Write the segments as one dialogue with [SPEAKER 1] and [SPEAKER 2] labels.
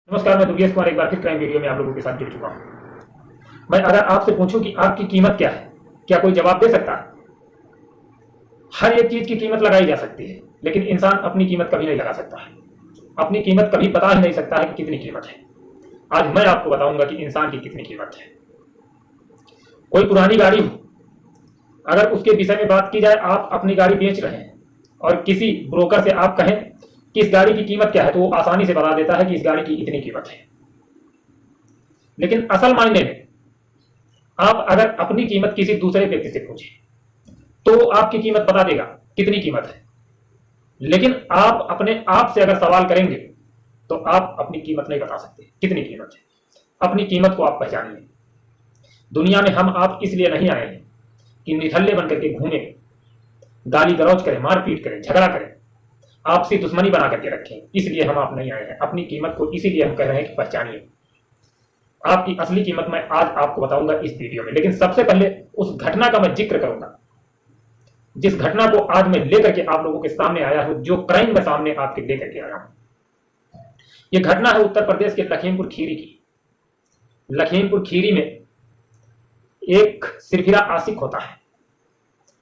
[SPEAKER 1] नमस्कार, मैं दुर्गेश कुमार एक बार फिर क्राइम वीडियो में आप लोगों के साथ जुड़ चुका हूं। मैं अगर आपसे पूछूं कि आपकी कीमत क्या है, क्या कोई जवाब दे सकता है? हर एक चीज की कीमत लगाई जा सकती है, लेकिन इंसान अपनी कीमत कभी नहीं लगा सकता है। अपनी कीमत कभी बता ही नहीं सकता है कि कितनी कीमत है। आज मैं आपको बताऊंगा कि इंसान की कितनी कीमत है। कोई पुरानी गाड़ी हो, अगर उसके विषय में बात की जाए, आप अपनी गाड़ी बेच रहे हैं और किसी ब्रोकर से आप कहें कि इस गाड़ी की कीमत क्या है, तो वो आसानी से बता देता है कि इस गाड़ी की इतनी कीमत है। लेकिन असल मायने में आप अगर अपनी कीमत किसी दूसरे व्यक्ति से पूछें तो आपकी कीमत बता देगा कितनी कीमत है। लेकिन आप अपने आप से अगर सवाल करेंगे तो आप अपनी कीमत नहीं बता सकते कितनी कीमत है। अपनी कीमत को आप पहचानिए। दुनिया में हम आप इसलिए नहीं आए हैं कि निठल्ले बनकर के घूमें, गाली गलौज करें, मारपीट करें, झगड़ा करें, आपसी दुश्मनी बना करके रखें। इसलिए हम आप नहीं आए हैं। अपनी कीमत को इसीलिए हम कह रहे हैं कि पहचानिए। आपकी असली कीमत मैं आज आपको बताऊंगा इस वीडियो में। लेकिन सबसे पहले उस घटना का मैं जिक्र करूंगा जिस घटना को आज मैं लेकर के आप लोगों के सामने आया हूं, जो क्राइम में सामने आपके लेकर के आया हूं। यह घटना है उत्तर प्रदेश के लखीमपुर खीरी की। लखीमपुर खीरी में एक सिरफिरा आशिक होता है।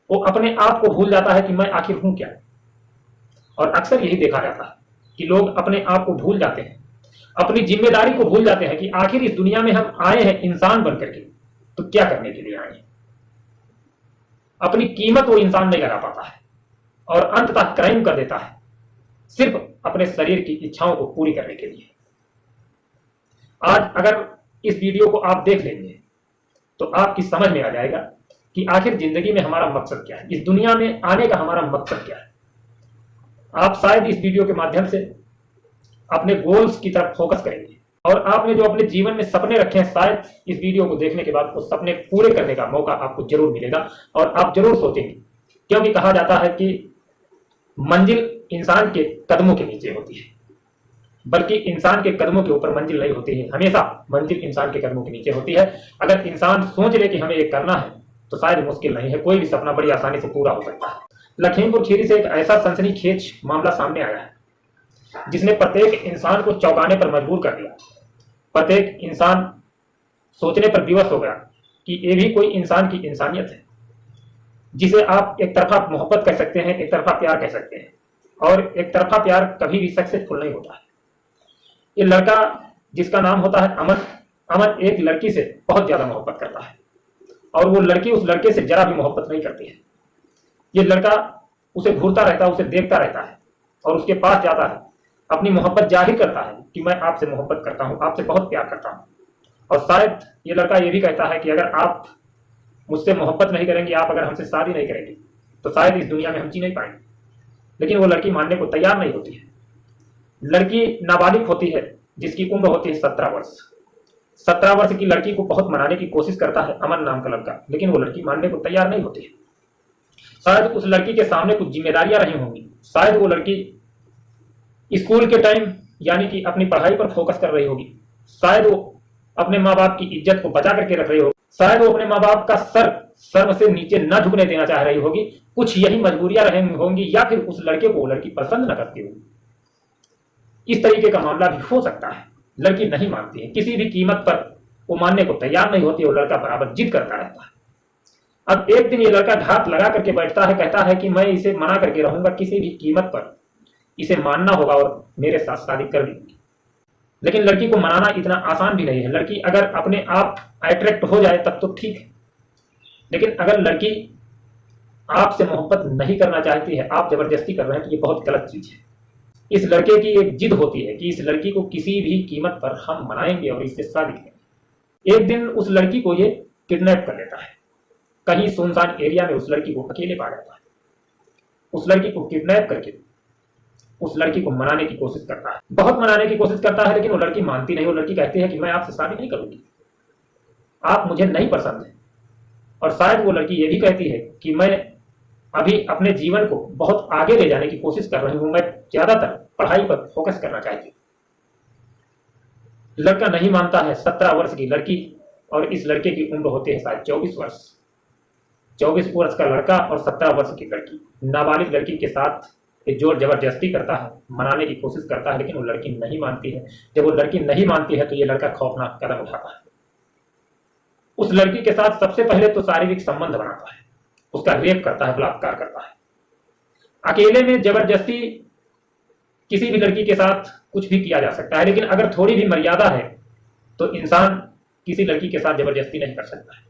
[SPEAKER 1] वो अपने आप को भूल जाता है कि मैं आखिर हूं क्या। और अक्सर यही देखा जाता है कि लोग अपने आप को भूल जाते हैं, अपनी जिम्मेदारी को भूल जाते हैं कि आखिर इस दुनिया में हम आए हैं इंसान बनकर के, तो क्या करने के लिए आए हैं। अपनी कीमत वो इंसान नहीं लगा पाता है और अंततः क्राइम कर देता है, सिर्फ अपने शरीर की इच्छाओं को पूरी करने के लिए। आज अगर इस वीडियो को आप देख लेंगे तो आपकी समझ में आ जाएगा कि आखिर जिंदगी में हमारा मकसद क्या है, इस दुनिया में आने का हमारा मकसद क्या है। आप शायद इस वीडियो के माध्यम से अपने गोल्स की तरफ फोकस करेंगे और आपने जो अपने जीवन में सपने रखे हैं, शायद इस वीडियो को देखने के बाद वो सपने पूरे करने का मौका आपको जरूर मिलेगा और आप जरूर सोचेंगे। क्योंकि कहा जाता है कि मंजिल इंसान के कदमों के नीचे होती है, बल्कि इंसान के कदमों के ऊपर मंजिल नहीं होती है। हमेशा मंजिल इंसान के कदमों के नीचे होती है। अगर इंसान सोच ले कि हमें ये करना है तो शायद मुश्किल नहीं है, कोई भी सपना बड़ी आसानी से पूरा हो सकता है। लखीमपुर खीरी से एक ऐसा सनसनीखेज मामला सामने आया है जिसने प्रत्येक इंसान को चौंकाने पर मजबूर कर दिया। प्रत्येक इंसान सोचने पर विवश हो गया कि ये भी कोई इंसान की इंसानियत है, जिसे आप एक तरफा मोहब्बत कह सकते हैं, एक तरफा प्यार कह सकते हैं। और एक तरफा प्यार कभी भी सक्सेसफुल नहीं होता है। ये लड़का जिसका नाम होता है अमन, अमन एक लड़की से बहुत ज्यादा मोहब्बत करता है और वो लड़की उस लड़के से जरा भी मोहब्बत नहीं करती है। ये लड़का उसे घूरता रहता है, उसे देखता रहता है और उसके पास जाता है, अपनी मोहब्बत जाहिर करता है कि मैं आपसे मोहब्बत करता हूं, आपसे बहुत प्यार करता हूं। और शायद ये लड़का ये भी कहता है कि अगर आप मुझसे मोहब्बत नहीं करेंगे, आप अगर हमसे शादी नहीं करेंगे, तो शायद इस दुनिया में हम जी नहीं पाएंगे। लेकिन वो लड़की मानने को तैयार नहीं होती है। लड़की नाबालिग होती है जिसकी उम्र होती है 17 वर्ष। 17 वर्ष की लड़की को बहुत मनाने की कोशिश करता है अमन नाम का लड़का, लेकिन वो लड़की मानने को तैयार नहीं होती है। शायद उस लड़की के सामने कुछ जिम्मेदारियां रही होंगी। शायद वो लड़की स्कूल के टाइम यानी कि अपनी पढ़ाई पर फोकस कर रही होगी। शायद वो अपने माँ बाप की इज्जत को बचा करके रख रही होगी। शायद वो अपने माँ बाप का सर से नीचे न झुकने देना चाह रही होगी। कुछ यही मजबूरियां रही होंगी, या फिर उस लड़के को वो लड़की पसंद न करती होगी। इस तरीके का मामला भी हो सकता है। लड़की नहीं मानती है, किसी भी कीमत पर वो मानने को तैयार नहीं होती है। वो लड़का बराबर जिद करता रहता है। अब एक दिन ये लड़का घात लगा करके बैठता है, कहता है कि मैं इसे मना करके रहूंगा, किसी भी कीमत पर इसे मानना होगा और मेरे साथ शादी कर ली। लेकिन लड़की को मनाना इतना आसान भी नहीं है। लड़की अगर अपने आप अट्रैक्ट हो जाए तब तो ठीक है, लेकिन अगर लड़की आपसे मोहब्बत नहीं करना चाहती है, आप जबरदस्ती कर रहे हैं, तो ये बहुत गलत चीज है। इस लड़के की एक जिद होती है कि इस लड़की को किसी भी कीमत पर हम मनाएंगे और इससे शादी करेंगे। एक दिन उस लड़की को ये किडनैप कर लेता है। कहीं सुनसान एरिया में उस लड़की को अकेले पा जाता है। उस लड़की को किडनैप करके उस लड़की को मनाने की कोशिश करता है, बहुत मनाने की कोशिश करता है, लेकिन वो लड़की मानती नहीं। वो लड़की कहती है कि मैं आपसे शादी नहीं करूंगी, आप मुझे नहीं पसंद है। और शायद वो लड़की ये भी कहती है कि मैं अभी अपने जीवन को बहुत आगे ले जाने की कोशिश कर रही हूं, मैं ज्यादातर पढ़ाई पर फोकस करना चाहती हूँ। लड़का नहीं मानता है। 17 वर्ष की लड़की और इस लड़के की उम्र होती है शायद 24 वर्ष। 24 वर्ष का लड़का और 17 वर्ष की लड़की, नाबालिग लड़की के साथ कि जोर जबरदस्ती करता है, मनाने की कोशिश करता है, लेकिन वो लड़की नहीं मानती है। जब वो लड़की नहीं मानती है तो ये लड़का खौफनाक कदम उठाता है। उस लड़की के साथ सबसे पहले तो शारीरिक संबंध बनाता है, उसका रेप करता है, बलात्कार करता है। अकेले में जबरदस्ती किसी भी लड़की के साथ कुछ भी किया जा सकता है, लेकिन अगर थोड़ी भी मर्यादा है तो इंसान किसी लड़की के साथ जबरदस्ती नहीं कर सकता है।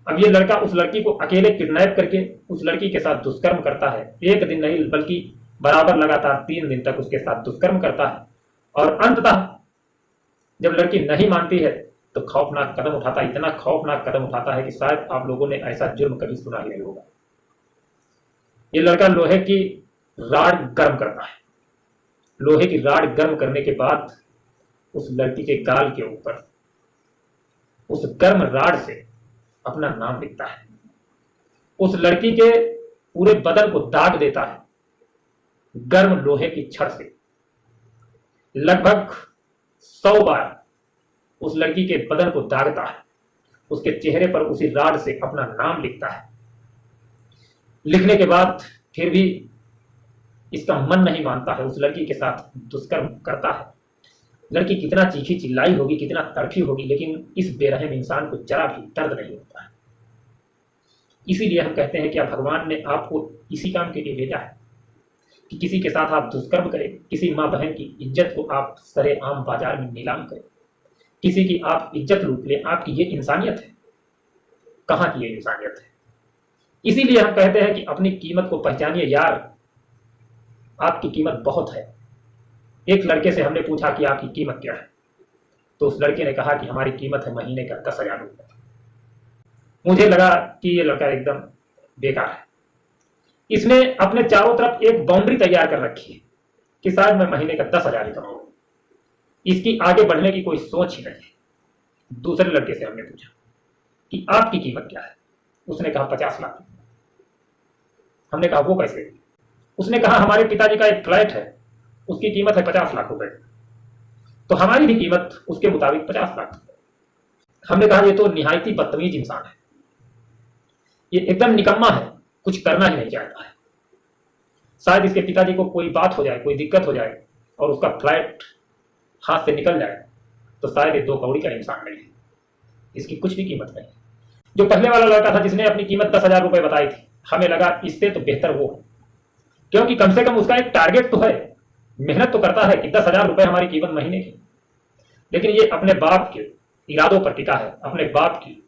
[SPEAKER 1] अब ये लड़का उस लड़की को अकेले किडनैप करके उस लड़की के साथ दुष्कर्म करता है। एक दिन नहीं बल्कि बराबर लगातार 3 दिन तक उसके साथ दुष्कर्म करता है, और अंततः जब लड़की नहीं मानती है तो खौफनाक कदम उठाता है। इतना खौफनाक कदम उठाता है कि शायद आप लोगों ने ऐसा जुर्म कभी सुना ही नहीं होगा। ये लड़का लोहे की राड गर्म करता है। लोहे की राड गर्म करने के बाद उस लड़की के गाल के ऊपर उस गर्म राड से अपना नाम लिखता है। उस लड़की के पूरे बदन को दाग देता है गर्म लोहे की छड़ से। लगभग 100 बार उस लड़की के बदन को दागता है, उसके चेहरे पर उसी राड से अपना नाम लिखता है। लिखने के बाद फिर भी इसका मन नहीं मानता है, उस लड़की के साथ दुष्कर्म करता है। लड़की कितना चीखी चिल्लाई होगी, कितना तड़फी होगी, लेकिन इस बेरहम इंसान को जरा भी दर्द नहीं होता है। इसीलिए हम कहते हैं कि भगवान ने आपको इसी काम के लिए भेजा है कि किसी के साथ आप दुष्कर्म करें, किसी माँ बहन की इज्जत को आप सरेआम बाजार में नीलाम करें, किसी की आप इज्जत लूट लें। आपकी ये इंसानियत है? कहाँ की ये इंसानियत है? इसीलिए हम कहते हैं कि अपनी कीमत को पहचानिए यार, आपकी कीमत बहुत है। एक लड़के से हमने पूछा कि आपकी कीमत क्या है, तो उस लड़के ने कहा कि हमारी कीमत है महीने का 10,000 रुपये। मुझे लगा कि ये लड़का एकदम बेकार है। इसने अपने चारों तरफ एक बाउंड्री तैयार कर रखी है कि शायद मैं महीने का 10,000 ही कमाऊं। इसकी आगे बढ़ने की कोई सोच ही नहीं है। दूसरे लड़के से हमने पूछा कि आपकी कीमत क्या है, उसने कहा 50 लाख। हमने कहा वो कैसे? उसने कहा हमारे पिताजी का एक फ्लैट है, उसकी कीमत है 50 लाख रुपए, तो हमारी भी कीमत उसके मुताबिक 50 लाख। हमने कहा ये तो निहायती बदतमीज इंसान है, ये एकदम निकम्मा है, कुछ करना ही नहीं चाहता है। शायद इसके पिताजी को कोई बात हो जाए, कोई दिक्कत हो जाए और उसका फ्लैट हाथ से निकल जाए तो शायद ये 2 कौड़ी का इंसान नहीं है, इसकी कुछ भी कीमत नहीं। जो पहले वाला लड़का था जिसने अपनी कीमत 10,000 रुपए बताई थी, हमें लगा इससे तो बेहतर वो है, क्योंकि कम से कम उसका एक टारगेट तो है, मेहनत तो करता है कि 10,000 रुपए हमारी कीमत महीने की। लेकिन ये अपने बाप के इरादों पर टिका है, अपने बाप की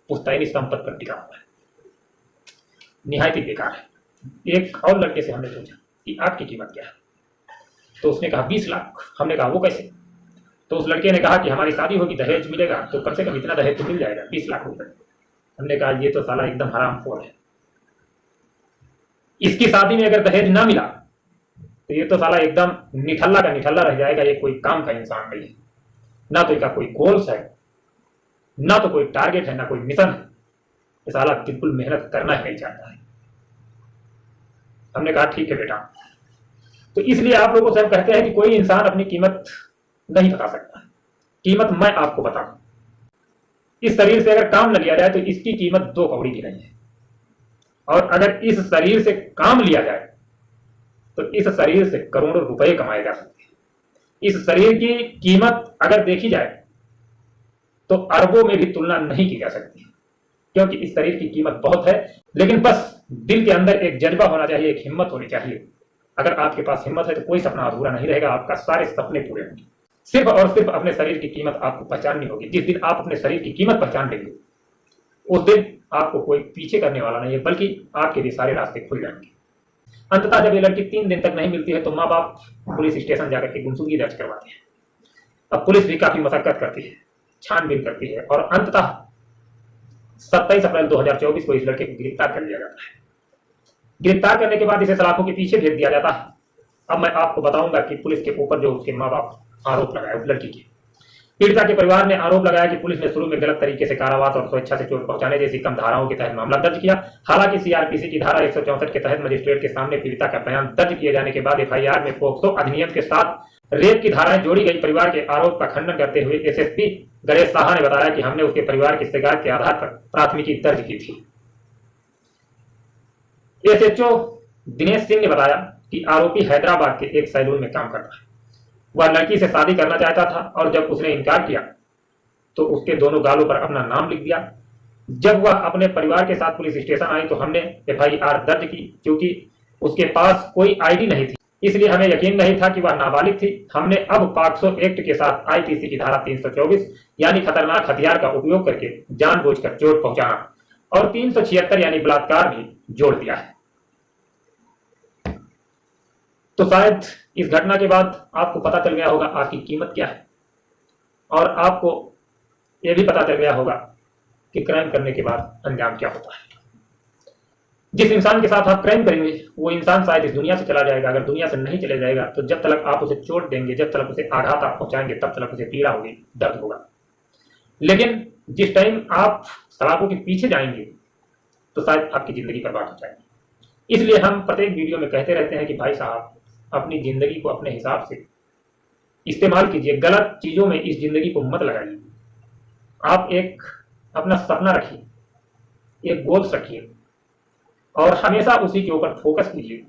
[SPEAKER 1] पुश्तैनी संपत्ति पर टिका हुआ है, निहायती बेकार है। एक और लड़के से हमने पूछा कि आपकी कीमत क्या है, तो उसने कहा 20 लाख। हमने कहा वो कैसे? तो उस लड़के ने कहा कि हमारी शादी होगी, दहेज मिलेगा, तो कम से कम इतना दहेज तो मिल जाएगा, 20 लाख रुपए। हमने कहा ये तो साला एकदम हरामखोर है, इसकी शादी में अगर दहेज ना मिला तो ये तो साला एकदम निठल्ला का निठल्ला रह जाएगा, ये कोई काम का इंसान नहीं है। ना तो इसका कोई गोल्स है, ना तो कोई टारगेट है, ना कोई मिशन है। ये साला बिल्कुल मेहनत करना ही नहीं चाहता है। हमने कहा ठीक है बेटा। तो इसलिए आप लोगों से हम कहते हैं कि कोई इंसान अपनी कीमत नहीं बता सकता। कीमत मैं आपको बताऊं, इस शरीर से अगर काम न लिया जाए तो इसकी कीमत 2 कौड़ी की नहीं है, और अगर इस शरीर से काम लिया जाए तो इस शरीर से करोड़ों रुपए कमाए जा सकते हैं। इस शरीर की कीमत अगर देखी जाए तो अरबों में भी तुलना नहीं की जा सकती, क्योंकि इस शरीर की कीमत बहुत है। लेकिन बस दिल के अंदर एक जज्बा होना चाहिए, एक हिम्मत होनी चाहिए। अगर आपके पास हिम्मत है तो कोई सपना अधूरा नहीं रहेगा, आपका सारे सपने पूरे होंगे। सिर्फ और सिर्फ अपने शरीर की कीमत आपको पहचाननी होगी। जिस दिन आप अपने शरीर की कीमत पहचान लेंगे उस दिन आपको कोई पीछे करने वाला नहीं है, बल्कि आपके भी सारे रास्ते खुल जाएंगे। अंततः जब ये लड़की 3 दिन तक नहीं मिलती है तो माँ बाप पुलिस स्टेशन जाकर के गुमशुदगी दर्ज करवाते हैं। अब पुलिस भी काफी मशक्कत करती है, छानबीन करती है, और अंततः 27 अप्रैल 2024 को इस लड़के को गिरफ्तार कर लिया जाता है। गिरफ्तार करने के बाद इसे सलाखों के पीछे भेज दिया जाता है। अब मैं आपको बताऊंगा कि पुलिस के ऊपर जो उसके माँ बाप आरोप लगाए उस लड़की के, पीड़िता के परिवार ने आरोप लगाया कि पुलिस ने शुरू में गलत तरीके से कारावास और स्वेच्छा से चोट पहुंचाने जैसी कम धाराओं के तहत मामला दर्ज किया। हालांकि सीआरपीसी की धारा 164 के तहत मजिस्ट्रेट के सामने पीड़िता का बयान दर्ज किए जाने के बाद एफआईआर में पोक्सो अधिनियम के साथ रेप की धाराएं जोड़ी गई। परिवार के आरोप का खंडन करते हुए एसएसपी गणेश साहा ने बताया कि हमने उसके परिवार की शिकायत के आधार पर प्राथमिकी दर्ज की थी। एसएचओ दिनेश सिंह ने बताया कि आरोपी हैदराबाद के एक सैलून में काम करता है। वह लड़की से शादी करना चाहता था और जब उसने इनकार किया तो उसके दोनों गालों पर अपना नाम लिख दिया। जब वह अपने परिवार के साथ पुलिस स्टेशन आई तो हमने FIR दर्ज की। क्योंकि उसके पास कोई ID नहीं थी, इसलिए हमें यकीन नहीं था कि वह नाबालिग थी। हमने अब पॉक्सो एक्ट के साथ IPC की धारा 324 यानी खतरनाक हथियार का उपयोग करके जानबूझकर चोट पहुंचाना और 376 यानी बलात्कार भी जोड़ दिया है। तो शायद इस घटना के बाद आपको पता चल गया होगा आपकी कीमत क्या है, और आपको यह भी पता चल गया होगा कि क्राइम करने के बाद अंजाम क्या होता है। जिस इंसान के साथ आप क्राइम करेंगे वो इंसान शायद इस दुनिया से चला जाएगा। अगर दुनिया से नहीं चले जाएगा तो जब तक आप उसे चोट देंगे, जब तक उसे आघात आप पहुंचाएंगे, तब तक उसे पीड़ा होगी, दर्द होगा। लेकिन जिस टाइम आप सलाखों के पीछे जाएंगे तो शायद आपकी जिंदगी बर्बाद हो जाएगी। इसलिए हम प्रत्येक वीडियो में कहते रहते हैं कि भाई साहब, अपनी जिंदगी को अपने हिसाब से इस्तेमाल कीजिए, गलत चीजों में इस जिंदगी को मत लगाइए। आप एक अपना सपना रखिए, एक गोल्स रखिए और हमेशा उसी के ऊपर फोकस कीजिए।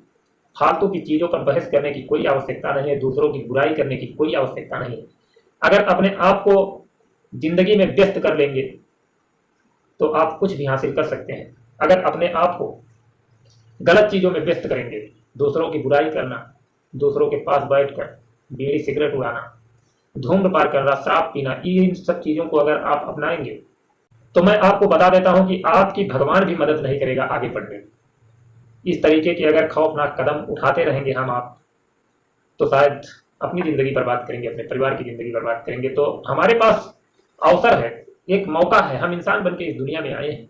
[SPEAKER 1] फालतू की चीजों पर बहस करने की कोई आवश्यकता नहीं है, दूसरों की बुराई करने की कोई आवश्यकता नहीं है। अगर अपने आप को जिंदगी में व्यस्त कर लेंगे तो आप कुछ भी हासिल कर सकते हैं। अगर अपने आप को गलत चीजों में व्यस्त करेंगे, दूसरों की बुराई करना, दूसरों के पास बैठकर बीड़ी सिगरेट उड़ाना, धूम्रपान करना, शराब पीना, इन सब चीजों को अगर आप अपनाएंगे तो मैं आपको बता देता हूं कि आपकी भगवान भी मदद नहीं करेगा आगे बढ़ने में। इस तरीके के अगर खौफनाक कदम उठाते रहेंगे हम आप, तो शायद अपनी जिंदगी बर्बाद करेंगे, अपने परिवार की जिंदगी बर्बाद करेंगे। तो हमारे पास अवसर है, एक मौका है, हम इंसान बन के इस दुनिया में आए हैं।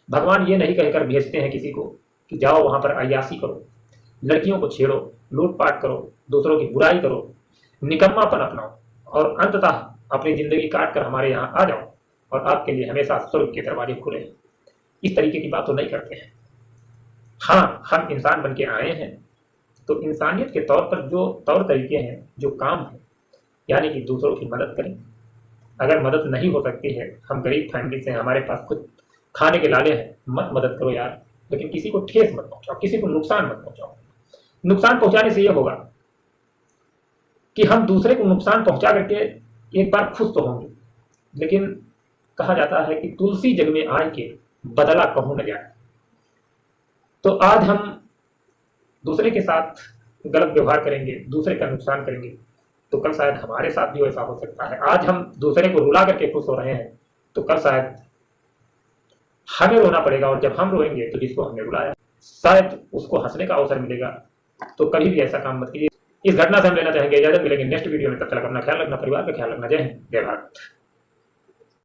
[SPEAKER 1] भगवान ये नहीं कहकर भेजते हैं किसी को कि जाओ वहां पर अय्याशी करो, लड़कियों को छेड़ो, लूटपाट करो, दूसरों की बुराई करो, निकम्मापन अपनाओ और अंततः अपनी जिंदगी काट कर हमारे यहाँ आ जाओ और आपके लिए हमेशा स्वर्ग के दरवाजे खुले हैं। इस तरीके की बात तो नहीं करते हैं। हाँ, हम इंसान बन के आए हैं तो इंसानियत के तौर पर जो तौर तरीके हैं, जो काम है, यानी कि दूसरों की मदद करें। अगर मदद नहीं हो सकती है, हम गरीब फैमिली से, हमारे पास खुद खाने के लाले हैं, मत मदद करो यार, लेकिन किसी को ठेस मत पहुंचाओ, किसी को नुकसान मत पहुंचाओ। नुकसान पहुंचाने से यह होगा कि हम दूसरे को नुकसान पहुंचा करके एक बार खुश तो होंगे, लेकिन कहा जाता है कि तुलसी जग में आए के बदला कहूं न जाए। तो आज हम दूसरे के साथ गलत व्यवहार करेंगे, दूसरे का नुकसान करेंगे, तो कल शायद हमारे साथ भी वैसा हो सकता है। आज हम दूसरे को रुला करके खुश हो रहे हैं तो कल शायद हमें रोना पड़ेगा, और जब हम रोएंगे तो जिसको हमने रुलाया शायद उसको हंसने का अवसर मिलेगा। तो कभी भी ऐसा काम मत कीजिए। इस घटना से हम लेना चाहेंगे इजाजत, मिलेंगे नेक्स्ट वीडियो में। तब तक अपना ख्याल रखना, परिवार का ख्याल रखना। जय हिंद, जय भारत।